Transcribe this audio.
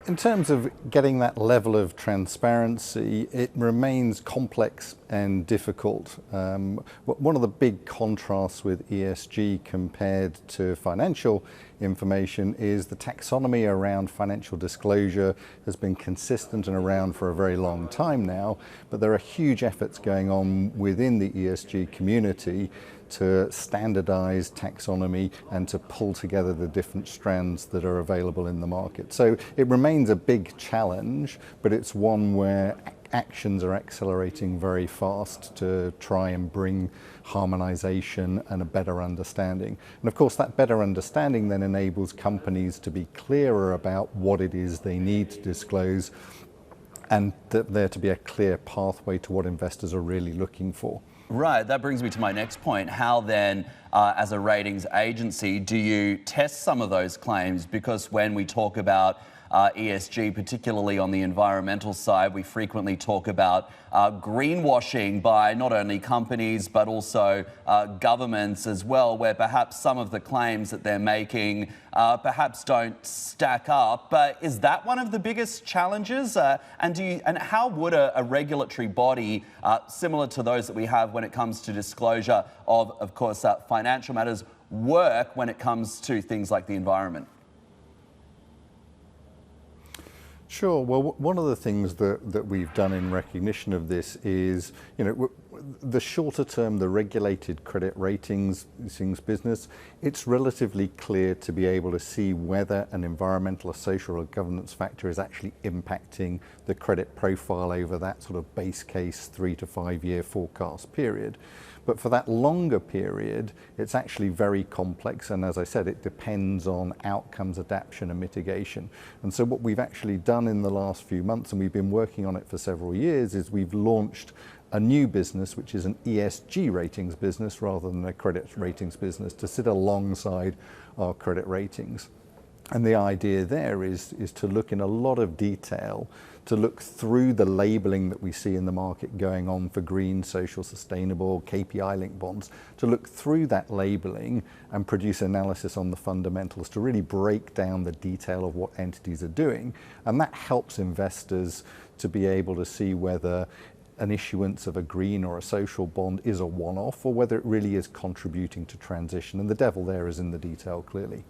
In terms of getting that level of transparency, it remains complex and difficult. One of the big contrasts with ESG compared to financial information is the taxonomy around financial disclosure has been consistent and around for a very long time now, but there are huge efforts going on within the ESG community to standardize taxonomy and to pull together the different strands that are available in the market. So it remains a big challenge, but it's one where actions are accelerating very fast to try and bring harmonization and a better understanding. And of course, that better understanding then enables companies to be clearer about what it is they need to disclose, and there to be a clear pathway to what investors are really looking for. Right, that brings me to my next point. How then, as a ratings agency, do you test some of those claims? Because when we talk about ESG, particularly on the environmental side, we frequently talk about greenwashing by not only companies but also governments as well, where perhaps some of the claims that they're making perhaps don't stack up. But is that one of the biggest challenges? And how would a regulatory body similar to those that we have when it comes to disclosure of course, financial matters work when it comes to things like the environment? Sure. Well, one of the things that we've done in recognition of this is, the shorter term, the regulated credit ratings business, it's relatively clear to be able to see whether an environmental, or social, or governance factor is actually impacting the credit profile over that sort of base case 3 to 5 year forecast period. But for that longer period, it's actually very complex. And as I said, it depends on outcomes, adaptation, and mitigation. And so what we've actually done in the last few months, and we've been working on it for several years, is we've launched a new business, which is an ESG ratings business rather than a credit ratings business, to sit alongside our credit ratings. And the idea there is to look in a lot of detail, to look through the labeling that we see in the market going on for green, social, sustainable, KPI-linked bonds, to look through that labeling and produce analysis on the fundamentals to really break down the detail of what entities are doing. And that helps investors to be able to see whether an issuance of a green or a social bond is a one-off or whether it really is contributing to transition. And the devil there is in the detail, clearly.